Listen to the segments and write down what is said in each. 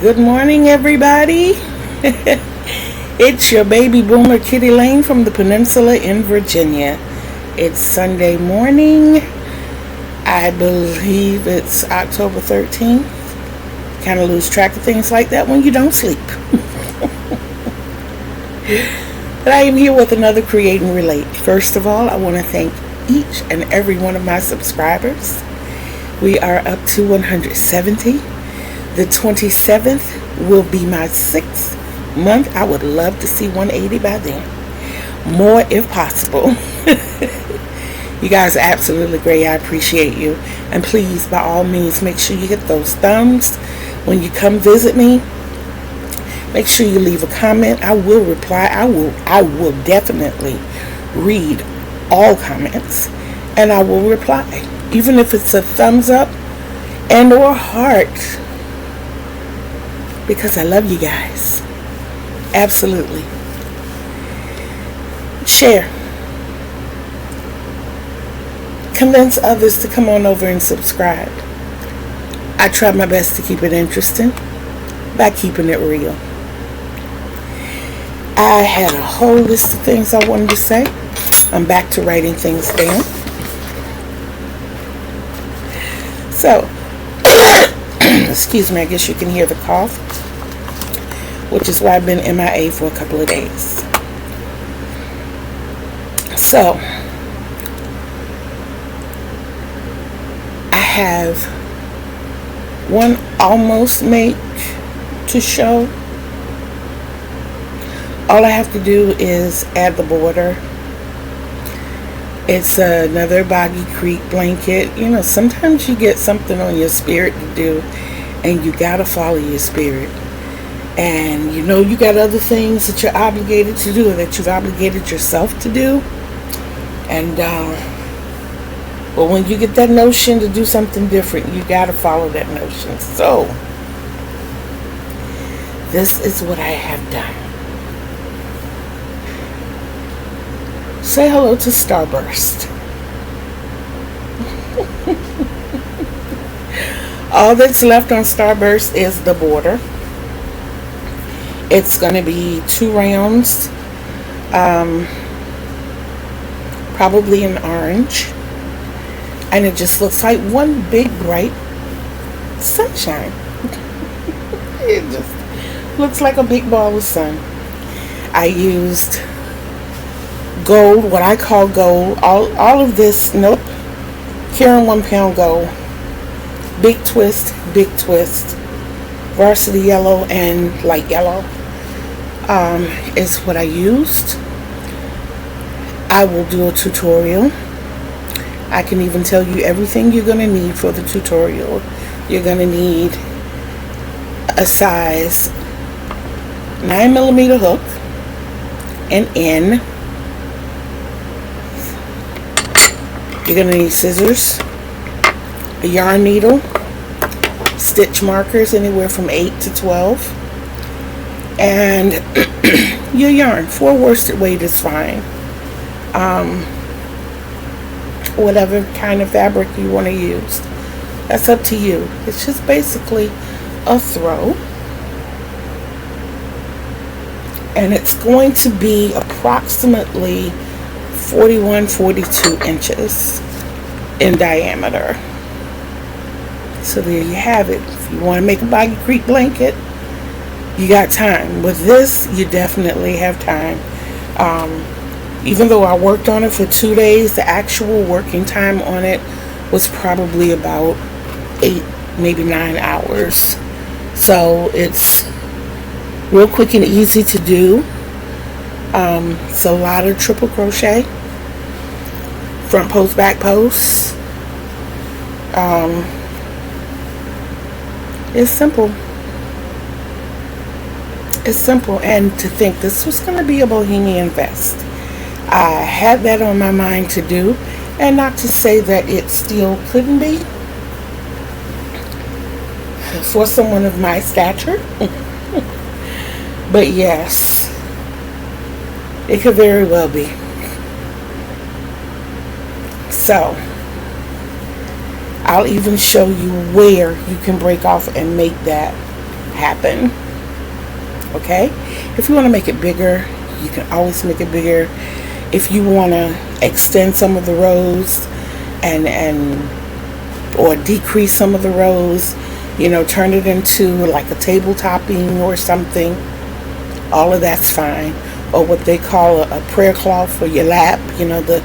Good morning, everybody. It's your baby boomer Kitty Lane from the Peninsula in Virginia. It's Sunday morning. I believe it's October 13th. Kind of lose track of things like that when you don't sleep. But I am here with another Create and Relate. First of all, I want to thank each and every one of my subscribers. We are up to 170. The 27th will be my 6th month. I would love to see 180 by then. More if possible. You guys are absolutely great. I appreciate you. And please, by all means, make sure you hit those thumbs when you come visit me. Make sure you leave a comment. I will reply. I will definitely read all comments. And I will reply. Even if it's a thumbs up and or heart. Because I love you guys. Absolutely. Share. Convince others to come on over and subscribe. I try my best to keep it interesting by keeping it real. I had a whole list of things I wanted to say. I'm back to writing things down. So, excuse me, I guess you can hear the cough, which is why I've been MIA for a couple of days. So, I have one almost make to show. All I have to do is add the border. It's another Boggy Creek blanket. You know, sometimes you get something on your spirit to do, and you gotta follow your spirit. And you know you got other things that you're obligated to do, or that you've obligated yourself to do. And but when you get that notion to do something different, you gotta follow that notion. So this is what I have done. Say hello to Sunburst. All that's left on Sunburst is the border. It's going to be 2 rounds, probably in orange, and it just looks like one big bright sunshine. It just looks like a big ball of sun. I used gold, what I call gold, all of this, nope, Karen 1 pound gold, big twist, varsity yellow and light yellow is what I used. I will do a tutorial. I can even tell you everything you're going to need for the tutorial. You're going to need a size 9mm hook, an N. You're going to need scissors, a yarn needle, stitch markers anywhere from 8 to 12, and your yarn. 4 worsted weight is fine. Whatever kind of fabric you want to use, that's up to you. It's just basically a throw, and it's going to be approximately 41-42 inches in diameter. So there you have it. If you want to make a Boggy Creek blanket, you got time. With this, you definitely have time. Even though I worked on it for 2 days, the actual working time on it was probably about 8, maybe 9 hours. So it's real quick and easy to do. So a lot of triple crochet, front post, back post. It's simple. It's simple. And to think this was going to be a bohemian vest, I had that on my mind to do, and not to say that it still couldn't be for someone of my stature. But yes, it could very well be. So I'll even show you where you can break off and make that happen. Okay, if you want to make it bigger, you can always make it bigger. If you want to extend some of the rows or decrease some of the rows, you know, turn it into like a table topping or something, all of that's fine. Or what they call a prayer cloth for your lap, you know, the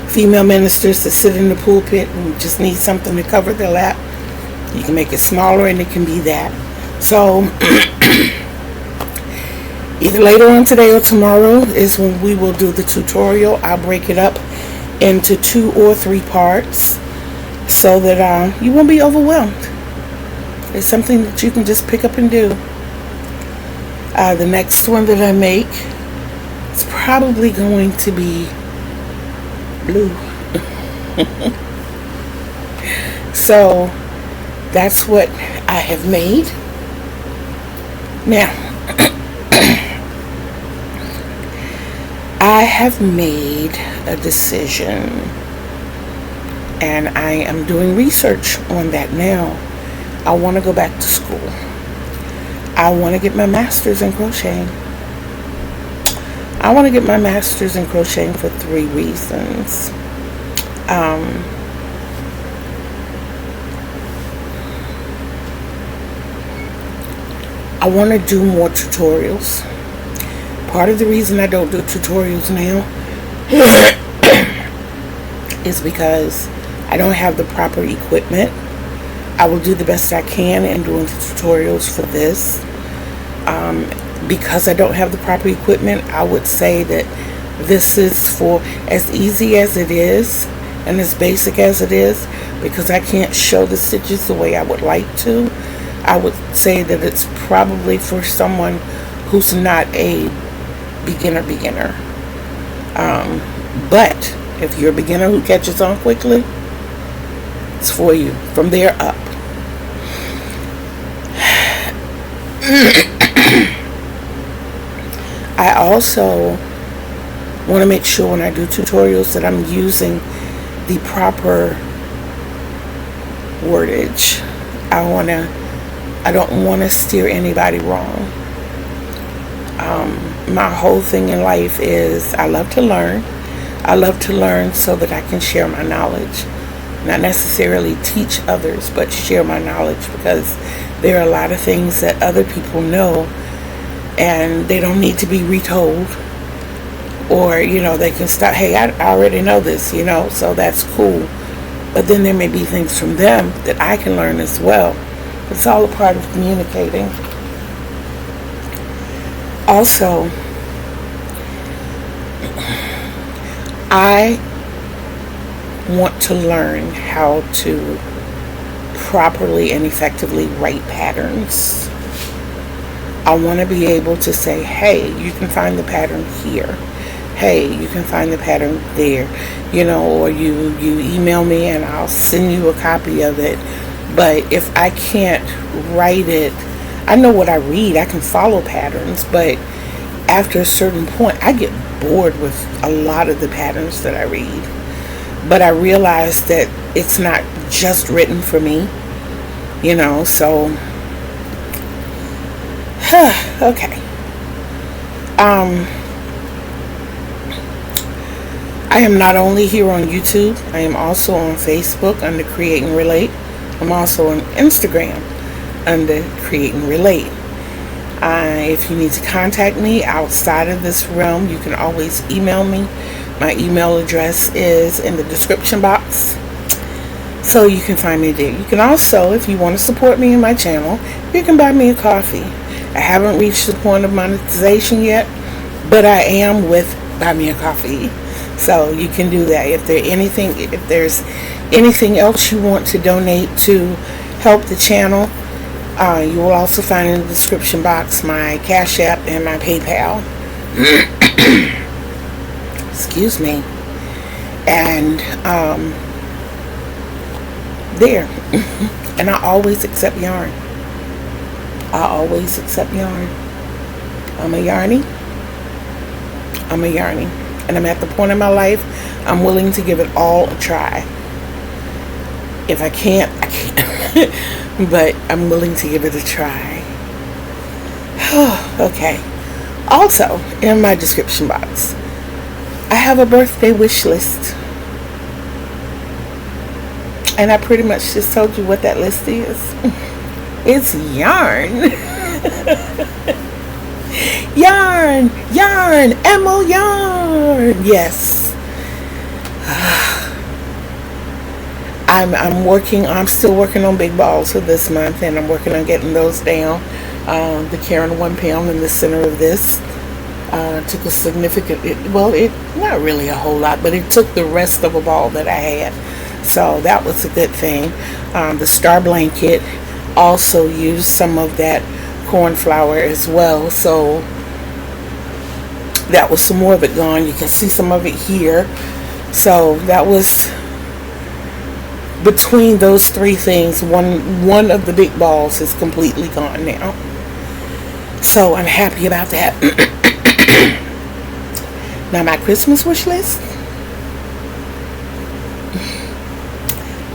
female ministers that sit in the pulpit and just need something to cover their lap. You can make it smaller and it can be that. So either later on today or tomorrow is when we will do the tutorial. I'll break it up into 2 or 3 parts so that you won't be overwhelmed. It's something that you can just pick up and do. The next one that I make is probably going to be blue. So that's what I have made. Now, I have made a decision, and I am doing research on that now. I want to go back to school. I want to get my master's in crocheting. I want to get my master's in crocheting for 3 reasons. I want to do more tutorials. Part of the reason I don't do tutorials now is because I don't have the proper equipment. I will do the best I can in doing the tutorials for this. Because I don't have the proper equipment, I would say that this is for as easy as it is and as basic as it is, because I can't show the stitches the way I would like to. I would say that it's probably for someone who's not a beginner. But if you're a beginner who catches on quickly, it's for you from there up. I also want to make sure when I do tutorials that I'm using the proper wordage. I don't want to steer anybody wrong. My whole thing in life is I love to learn. I love to learn so that I can share my knowledge. Not necessarily teach others, but share my knowledge, because there are a lot of things that other people know and they don't need to be retold. Or, you know, they can stop, hey, I already know this, you know, so that's cool. But then there may be things from them that I can learn as well. It's all a part of communicating. Also, I want to learn how to properly and effectively write patterns. I want to be able to say, hey, you can find the pattern here. Hey, you can find the pattern there. You know, or you email me and I'll send you a copy of it. But if I can't write it, I know what I read. I can follow patterns, but after a certain point, I get bored with a lot of the patterns that I read. But I realize that it's not just written for me, you know, so, okay. I am not only here on YouTube, I am also on Facebook under Create and Relate. I'm also on Instagram under Create and Relate. If you need to contact me outside of this realm, you can always email me. My email address is in the description box, so you can find me there. You can also, if you want to support me in my channel, you can buy me a coffee. I haven't reached the point of monetization yet, but I am with Buy Me a Coffee, so you can do that. If there's anything else you want to donate to help the channel, you will also find in the description box my Cash App and my PayPal. Excuse me. And there. And I always accept yarn. I always accept yarn. I'm a yarny. And I'm at the point in my life I'm willing to give it all a try. If I can't, I can't. But I'm willing to give it a try. Okay. Also, in my description box, I have a birthday wish list. And I pretty much just told you what that list is. It's yarn. Yarn, Emma yarn. Yes. I'm still working on big balls for this month, and I'm working on getting those down. The Karen 1 pound in the center of this took a significant, not really a whole lot, but it took the rest of a ball that I had. So that was a good thing. The star blanket also used some of that corn flour as well. So that was some more of it gone. You can see some of it here. So that was, between those three things, one of the big balls is completely gone now. So I'm happy about that. Now my Christmas wish list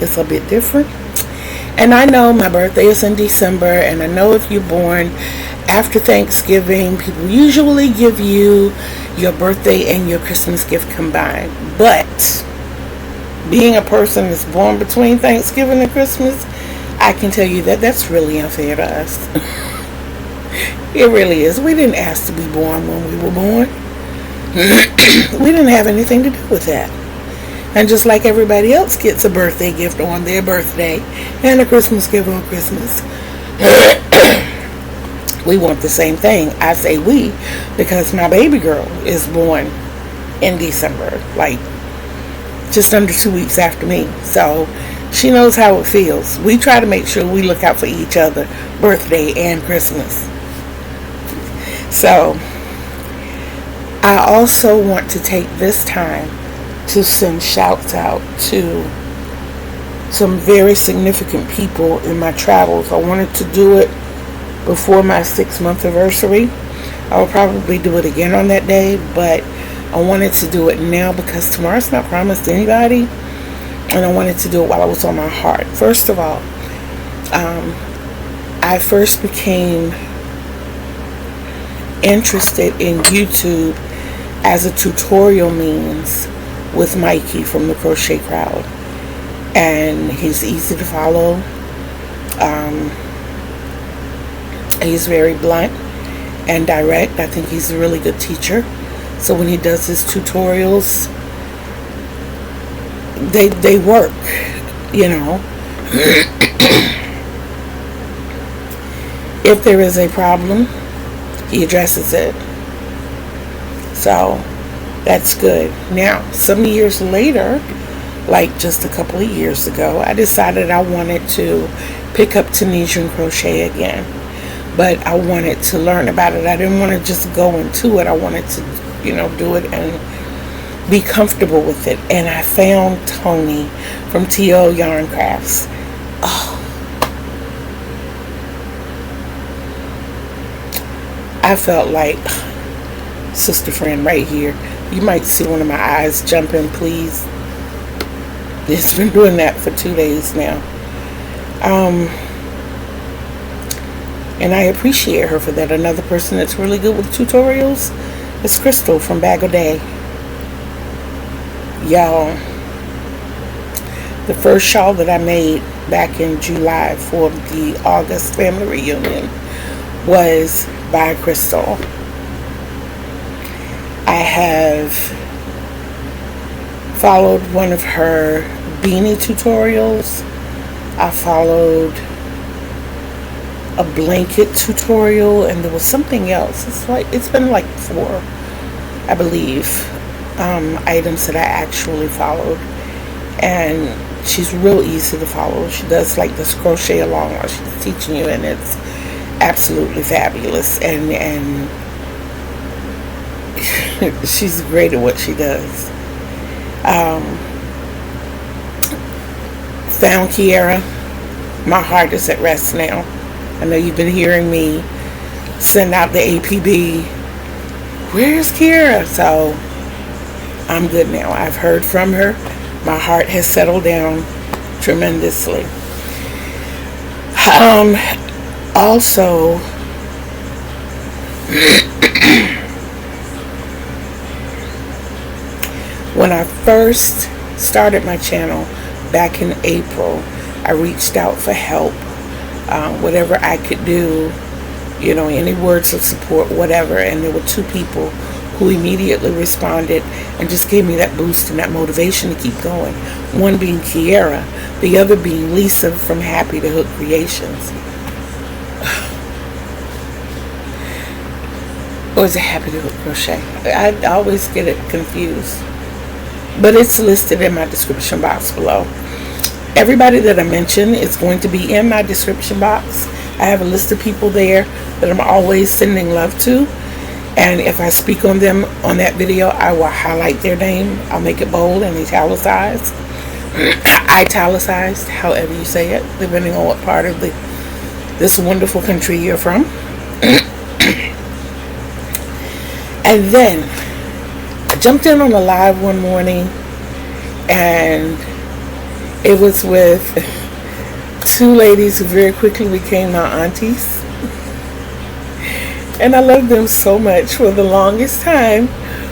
is a bit different. And I know my birthday is in December, and I know if you're born after Thanksgiving, people usually give you your birthday and your Christmas gift combined. But being a person that's born between Thanksgiving and Christmas, I can tell you that that's really unfair to us. It really is. We didn't ask to be born when we were born. We didn't have anything to do with that. And just like everybody else gets a birthday gift on their birthday and a Christmas gift on Christmas, we want the same thing. I say we because my baby girl is born in December, like just under 2 weeks after me. So she knows how it feels. We try to make sure we look out for each other, birthday and Christmas. So I also want to take this time to send shouts out to some very significant people in my travels. I wanted to do it before my 6-month anniversary. I will probably do it again on that day, but I wanted to do it now because tomorrow's not promised to anybody, and I wanted to do it while it was on my heart. First of all, I first became interested in YouTube as a tutorial means with Mikey from the Crochet Crowd, and he's easy to follow. He's very blunt and direct. I think he's a really good teacher. So when he does his tutorials, they work, you know. If there is a problem, he addresses it. So that's good. Now, some years later, like just a couple of years ago, I decided I wanted to pick up Tunisian crochet again. But I wanted to learn about it. I didn't want to just go into it. I wanted to, do it and be comfortable with it. And I found Tony from TL Yarn Crafts. Oh, I felt like sister friend right here. You might see one of my eyes jumping, please. It's been doing that for 2 days now. And I appreciate her for that. Another person that's really good with tutorials is Crystal from Bag O' Day. Y'all, the first shawl that I made back in July for the August family reunion was by Crystal. I have followed one of her beanie tutorials. I followed a blanket tutorial, and there was something else. It's been like 4, I believe, items that I actually followed, and she's real easy to follow. She does like this crochet along while she's teaching you, and it's absolutely fabulous, and she's great at what she does. Found Kiara. My heart is at rest now. I know you've been hearing me send out the APB. Where's Kiara? So I'm good now. I've heard from her. My heart has settled down tremendously. Also, When I first started my channel back in April, I reached out for help, whatever I could do, you know, any words of support, whatever. And there were 2 people who immediately responded and just gave me that boost and that motivation to keep going. One being Kiera, the other being Lisa from Happy to Hook Creations. Or is it Happy to Hook Crochet? I always get it confused. But it's listed in my description box below. Everybody that I mention is going to be in my description box. I have a list of people there that I'm always sending love to. And if I speak on them on that video, I will highlight their name. I'll make it bold and italicized. Italicized, however you say it, depending on what part of this wonderful country you're from. And then I jumped in on a live one morning, and it was with 2 ladies who very quickly became my aunties. And I loved them so much. For the longest time,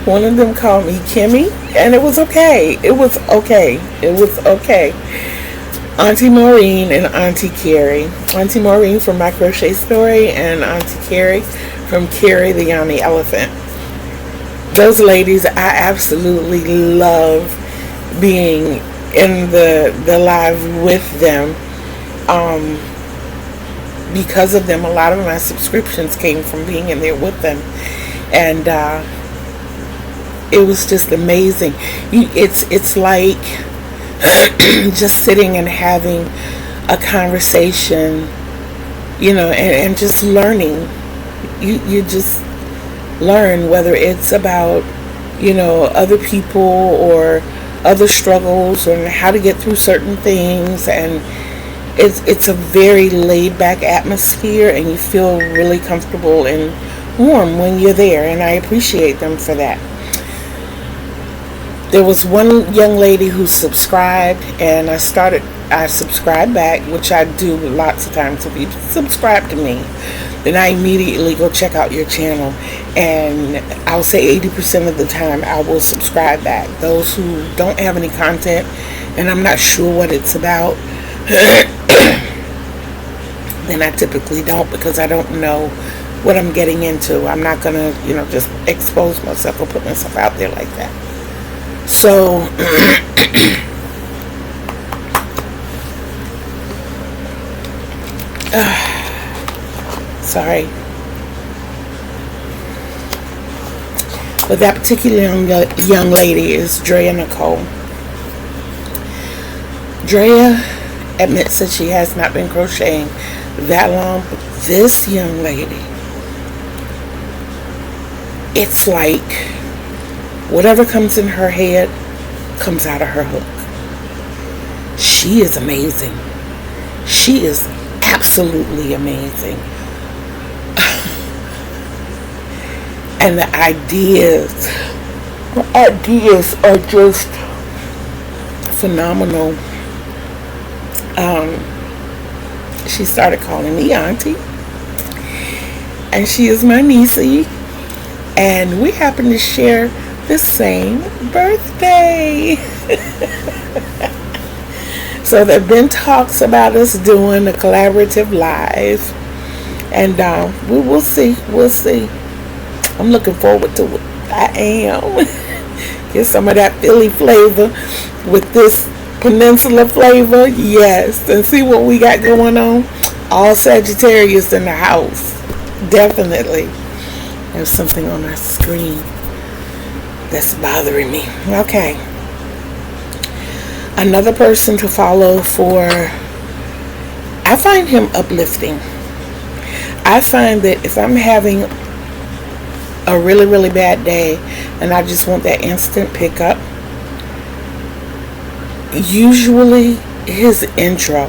one of them called me Kimmy, and it was okay. It was okay. It was okay. Auntie Maureen and Auntie Carrie. Auntie Maureen from My Crochet Story, and Auntie Carrie from Carrie the Yummy Elephant. Those ladies, I absolutely love being in the live with them. Because of them, a lot of my subscriptions came from being in there with them. And it was just amazing. It's like just sitting and having a conversation, you know, and just learning. You just learn, whether it's about, you know, other people or other struggles and how to get through certain things. And it's a very laid back atmosphere, and you feel really comfortable and warm when you're there, and I appreciate them for that. There was one young lady who subscribed, and I subscribed back, which I do lots of times. If you subscribe to me, then I immediately go check out your channel, and I'll say 80% of the time I will subscribe back. Those who don't have any content and I'm not sure what it's about, then I typically don't, because I don't know what I'm getting into. I'm not going to, you know, just expose myself or put myself out there like that. So, sorry. But that particular young lady is DreaNicole. Drea admits that she has not been crocheting that long, but this young lady, it's like whatever comes in her head comes out of her hook. She is amazing. She is absolutely amazing. And the ideas are just phenomenal. She started calling me auntie, and she is my niecey, and we happen to share the same birthday. So there have been talks about us doing a collaborative live, and we'll see. I'm looking forward to it. I am. Get some of that Philly flavor with this Peninsula flavor, yes, and see what we got going on. All Sagittarius in the house, definitely. There's something on my screen that's bothering me. Okay, another person to follow for, I find him uplifting. I find that if I'm having a really, really bad day and I just want that instant pickup, usually his intro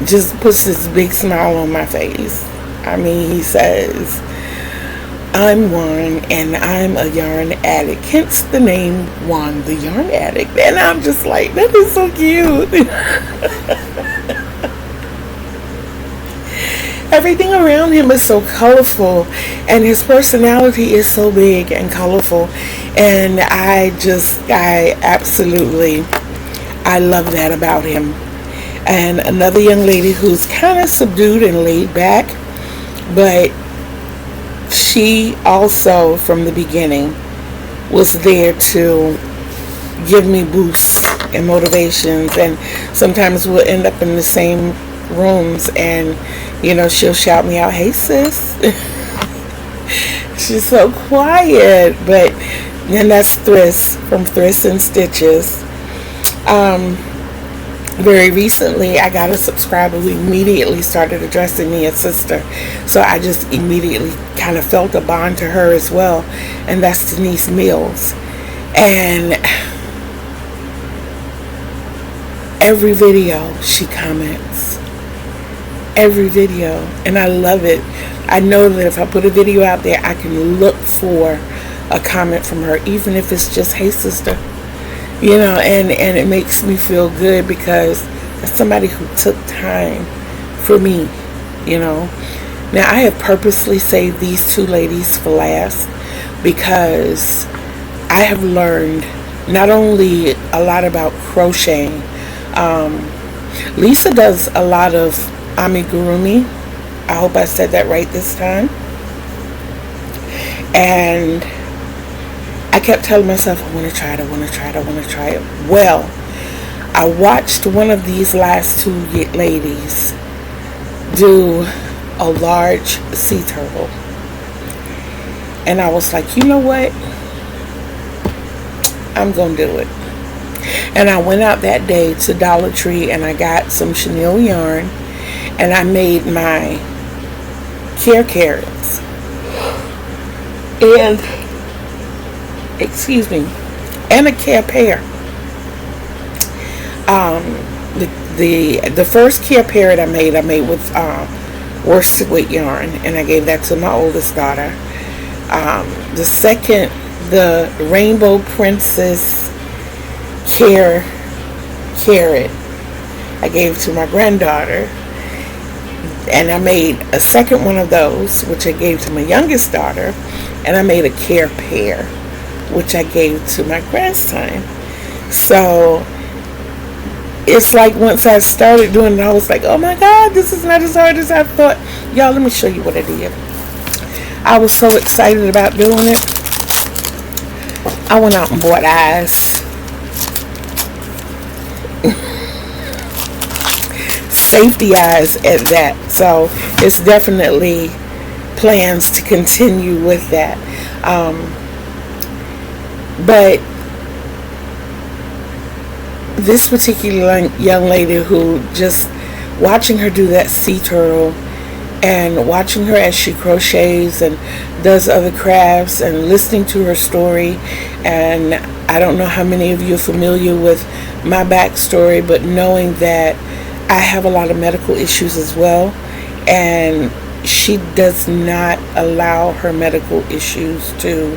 just puts this big smile on my face. I mean, he says, "I'm Juan and I'm a yarn addict," hence the name Juan the Yarn Addict. And I'm just like, that is so cute. everything around him is so colorful, and his personality is so big and colorful, and I absolutely, I love that about him. And another young lady who's kind of subdued and laid back, but she also from the beginning was there to give me boosts and motivations, and sometimes we'll end up in the same rooms, and she'll shout me out, "Hey sis." She's so quiet, but and that's Thriss from Thriss and Stitches. Very recently I got a subscriber who immediately started addressing me as sister, so I just immediately kind of felt a bond to her as well, and that's Denise Mills. And every video she comments, every video, and I love it. I know that if I put a video out there, I can look for a comment from her, even if it's just, "Hey sister," and it makes me feel good, because that's somebody who took time for me. Now I have purposely saved these two ladies for last, because I have learned not only a lot about crocheting. Lisa does a lot of amigurumi. I hope I said that right this time. And I kept telling myself, I want to try it, I want to try it, I want to try it. Well, I watched one of these last two ladies do a large sea turtle, and I was like, you know what, I'm gonna do it. And I went out that day to Dollar Tree and I got some chenille yarn, and I made my care carrots and and a care pear. The first care parrot I made with worsted weight yarn, and I gave that to my oldest daughter. The second, the Rainbow Princess care carrot, I gave to my granddaughter, and I made a second one of those, which I gave to my youngest daughter, and I made a care pear, which I gave to my grandson. So it's like once I started doing it, I was like, oh my God, this is not as hard as I thought. Y'all, let me show you what I did. I was so excited about doing it. I went out and bought eyes. Safety eyes at that. So it's definitely plans to continue with that. But this particular young lady, who, just watching her do that sea turtle and watching her as she crochets and does other crafts and listening to her story, and I don't know how many of you are familiar with my backstory, but knowing that I have a lot of medical issues as well, and she does not allow her medical issues to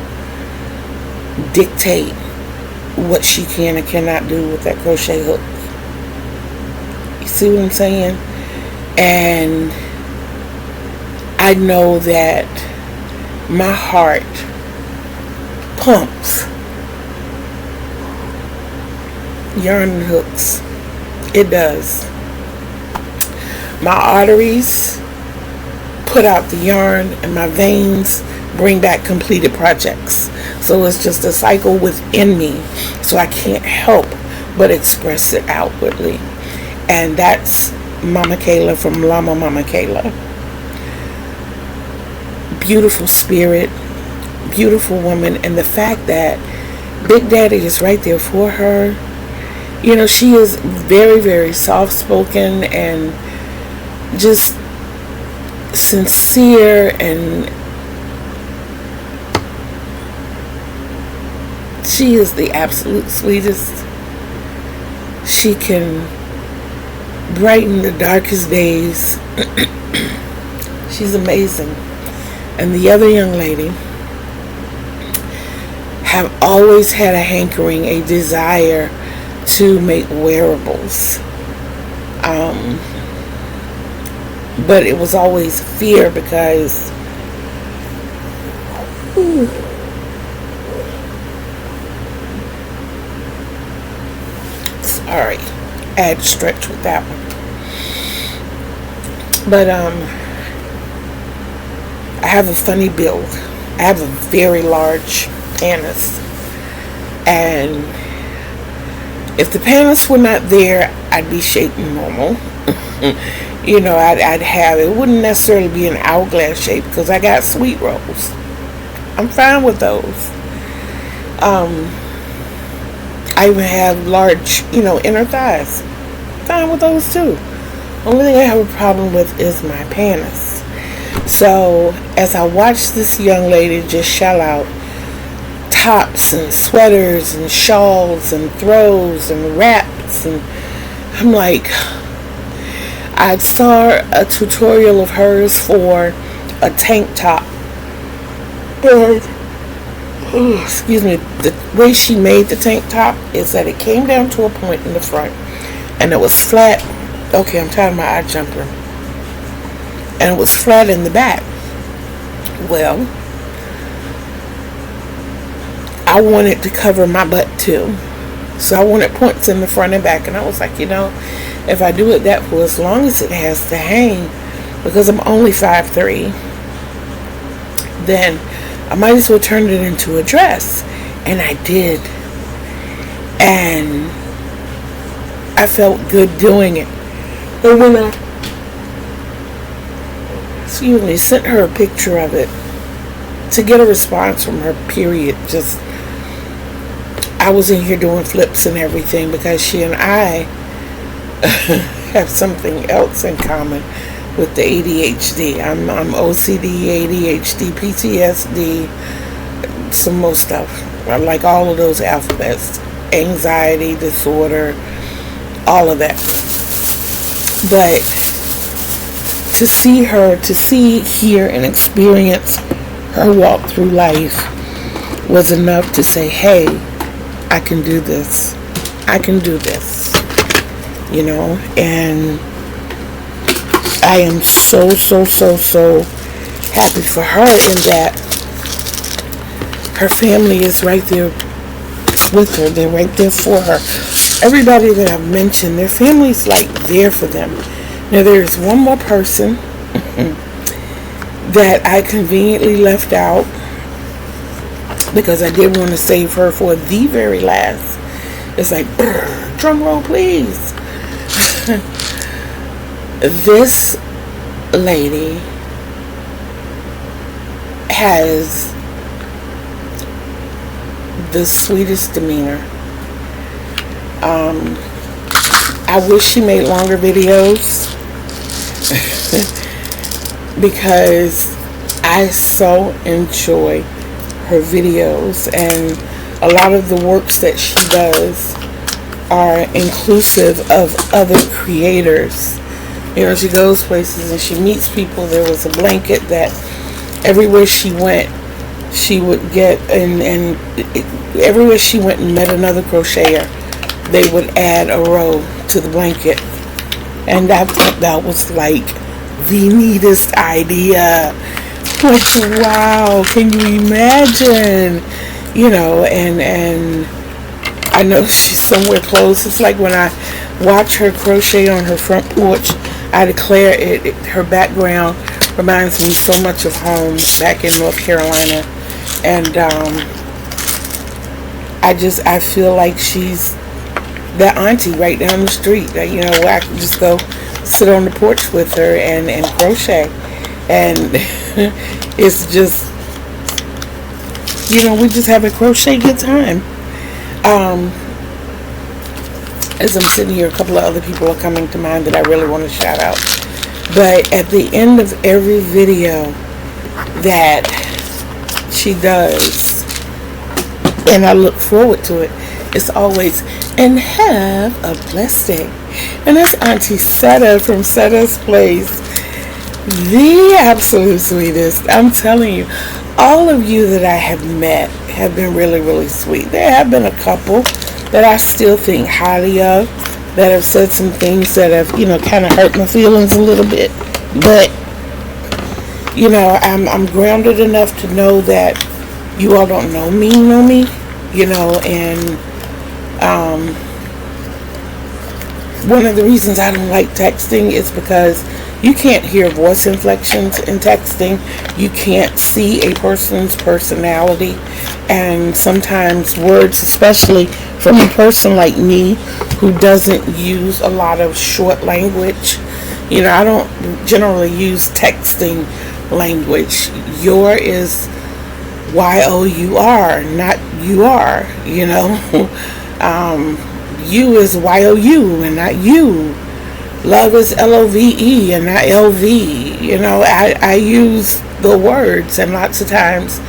dictate what she can and cannot do with that crochet hook. You see what I'm saying? And I know that my heart pumps yarn and hooks. It does. My arteries put out the yarn, and my veins bring back completed projects. So it's just a cycle within me, so I can't help but express it outwardly. And that's Mama Kayla from Llama Mama Kayla. Beautiful spirit, beautiful woman, and the fact that Big Daddy is right there for her. You know, she is very, very soft-spoken and just sincere, and she is the absolute sweetest. She can brighten the darkest days. She's amazing. And the other young lady have always had a hankering, a desire to make wearables. but it was always fear because sorry, add stretch with that one. But I have a funny build. I have a very large panis, and if the panis were not there, I'd be shaped normal. You know, I'd have, it wouldn't necessarily be an hourglass shape because I got sweet rolls. I'm fine with those. I even have large, inner thighs. Fine with those too. Only thing I have a problem with is my panis. So as I watch this young lady just shell out tops and sweaters and shawls and throws and wraps, and I'm like, I saw a tutorial of hers for a tank top. Excuse me, the way she made the tank top is that it came down to a point in the front and it was flat. Okay, I'm tired of my eye jumper. And it was flat in the back. Well, I wanted to cover my butt too. So I wanted points in the front and back. And I was like, if I do it that for as long as it has to hang, because I'm only 5'3", then I might as well turn it into a dress. And I did. And I felt good doing it. And when I sent her a picture of it to get a response from her, period. Just, I was in here doing flips and everything because she and I have something else in common with the ADHD. I'm OCD, ADHD, PTSD, some more stuff. I like all of those alphabets. Anxiety disorder, all of that. But to see, hear, and experience her walk through life was enough to say, hey, I can do this. I can do this. And I am so happy for her in that her family is right there with her. They're right there for her. Everybody that I've mentioned, their family's like there for them. Now there's one more person that I conveniently left out because I did want to save her for the very last. It's like, drum roll please. This lady has the sweetest demeanor. I wish she made longer videos because I so enjoy her videos, and a lot of the works that she does are inclusive of other creators. She goes places and she meets people. There was a blanket that everywhere she went, she would get, and everywhere she went and met another crocheter, they would add a row to the blanket. And I thought that was like the neatest idea. Like, wow, can you imagine? And I know she's somewhere close. It's like when I watch her crochet on her front porch, I declare her background reminds me so much of home back in North Carolina. And I feel like she's that auntie right down the street that, where I can just go sit on the porch with her and crochet. And it's just, we just have a crochet good time. As I'm sitting here, a couple of other people are coming to mind that I really want to shout out. But at the end of every video that she does, and I look forward to it, it's always, and have a blessed day. And that's Auntie Setta from Setta's Place. The absolute sweetest. I'm telling you, all of you that I have met have been really, really sweet. There have been a couple that I still think highly of, that have said some things that have, kind of hurt my feelings a little bit. But you know, I'm grounded enough to know that you all don't know me, you know, and one of the reasons I don't like texting is because you can't hear voice inflections in texting. You can't see a person's personality, and sometimes words, especially from a person like me who doesn't use a lot of short language. You know, I don't generally use texting language. Your is Y-O-U-R, not you are, you know. You is Y-O-U and not you. Love is L-O-V-E and not L-V. You know, I use the words, and lots of times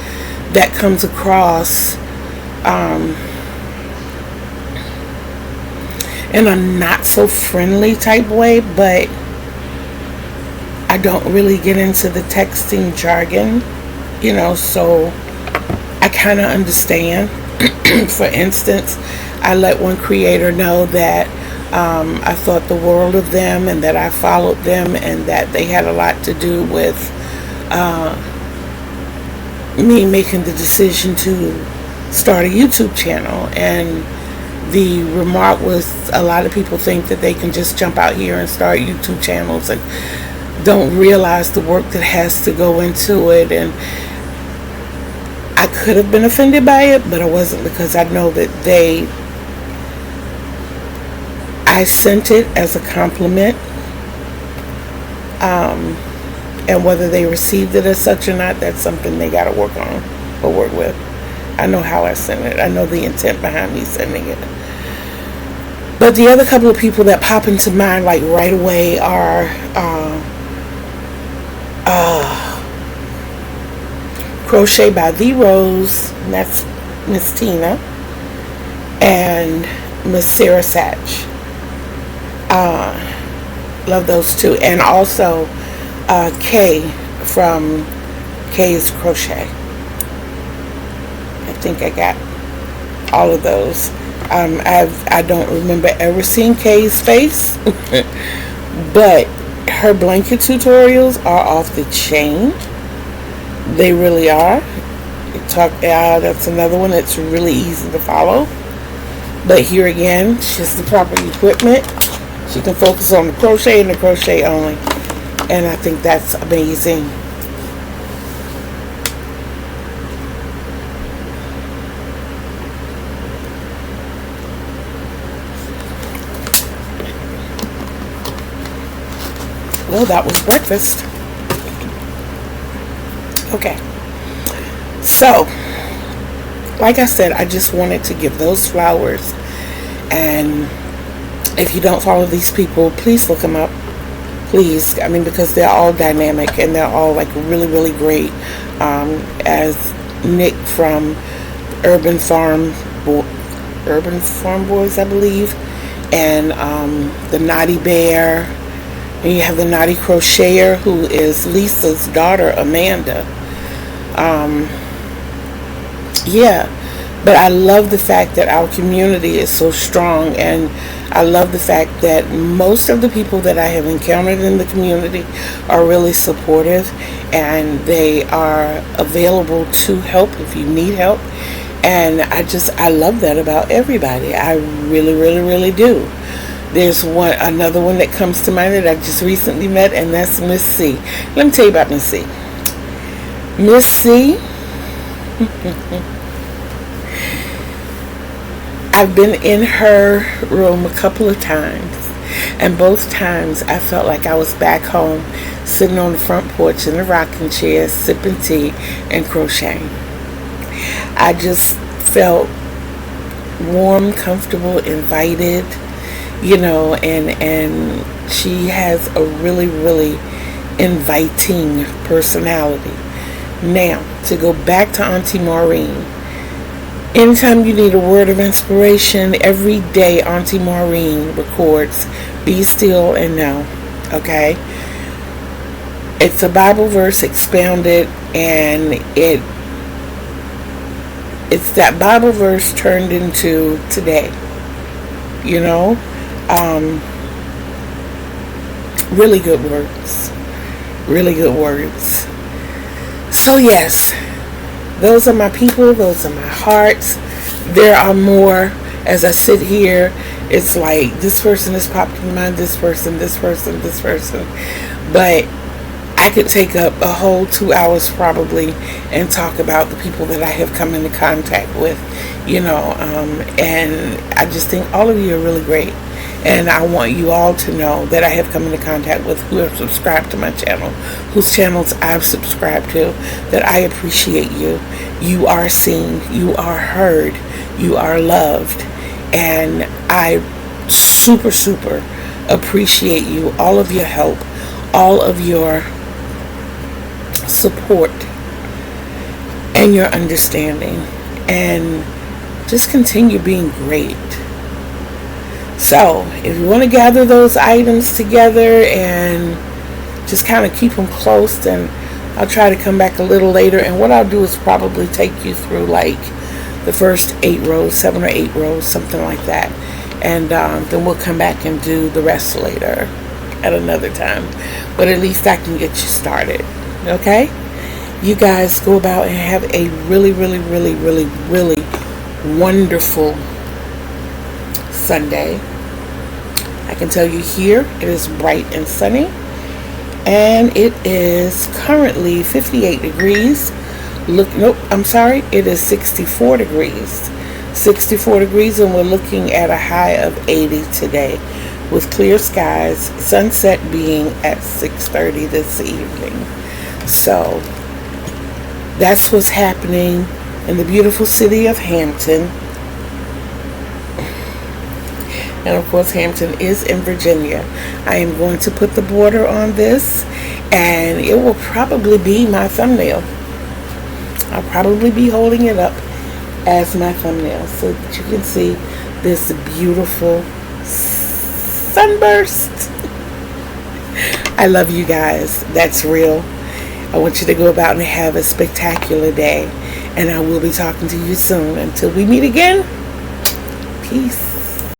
that comes across in a not so friendly type way, but I don't really get into the texting jargon, you know, so I kind of understand. For instance, I let one creator know that I thought the world of them and that I followed them and that they had a lot to do with me making the decision to start a YouTube channel. And the remark was, a lot of people think that they can just jump out here and start YouTube channels and don't realize the work that has to go into it. And I could have been offended by it, but I wasn't, because I know that I sent it as a compliment, and whether they received it as such or not, that's something they got to work on or work with. I know how I sent it. I know the intent behind me sending it. But the other couple of people that pop into mind like right away are Crochet by The Rose, and that's Miss Tina, and Miss Sarah Satch. Love those two. And also Kay from Kay's Crochet. I think I got all of those. I don't remember ever seeing Kay's face, but her blanket tutorials are off the chain. They really are. That's another one that's really easy to follow. But here again, she has the proper equipment. She can focus on the crochet and the crochet only. And I think that's amazing. Well, that was breakfast. Okay. So, like I said, I just wanted to give those flowers. And if you don't follow these people, please look them up. Please. I mean, because they're all dynamic and they're all like really, really great. As Nick from Urban Farm Boys, I believe. And the Naughty Bear. And you have the Naughty Crocheter, who is Lisa's daughter, Amanda. Yeah, but I love the fact that our community is so strong, and I love the fact that most of the people that I have encountered in the community are really supportive, and they are available to help if you need help. And I love that about everybody. I really, really, really do. There's another one that comes to mind that I just recently met, and that's Miss C. Let me tell you about Miss C. Miss C, I've been in her room a couple of times, and both times I felt like I was back home, sitting on the front porch in a rocking chair, sipping tea and crocheting. I just felt warm, comfortable, invited. You know, and she has a really, really inviting personality. Now, to go back to Auntie Maureen, anytime you need a word of inspiration, every day Auntie Maureen records, "Be still and know." Okay? It's a Bible verse expounded, and it's that Bible verse turned into today. You know? Really good words. really good words. So yes, those are my people, those are my hearts. There are more. As I sit here, it's like this person has popped in mind, this person. But I could take up a whole 2 hours probably and talk about the people that I have come into contact with, and I just think all of you are really great. And I want you all to know that I have come into contact with who have subscribed to my channel, whose channels I've subscribed to, that I appreciate you. You are seen, you are heard, you are loved. And I super appreciate you, all of your help, all of your support and your understanding, and just continue being great. So if you want to gather those items together and just kind of keep them close, then I'll try to come back a little later, and what I'll do is probably take you through like the first 8 rows, 7 or 8 rows, something like that, and then we'll come back and do the rest later at another time. But at least I can get you started. Okay, you guys go about and have a really wonderful Sunday. I can tell you here it is bright and sunny, and it is currently 58 degrees. It is 64 degrees. 64 degrees, and we're looking at a high of 80 today with clear skies, sunset being at 6:30 this evening. So that's what's happening in the beautiful city of Hampton. And of course, Hampton is in Virginia. I am going to put the border on this, and it will probably be my thumbnail. I'll probably be holding it up as my thumbnail so that you can see this beautiful sunburst. I love you guys. That's real. I want you to go about and have a spectacular day, and I will be talking to you soon. Until we meet again, peace.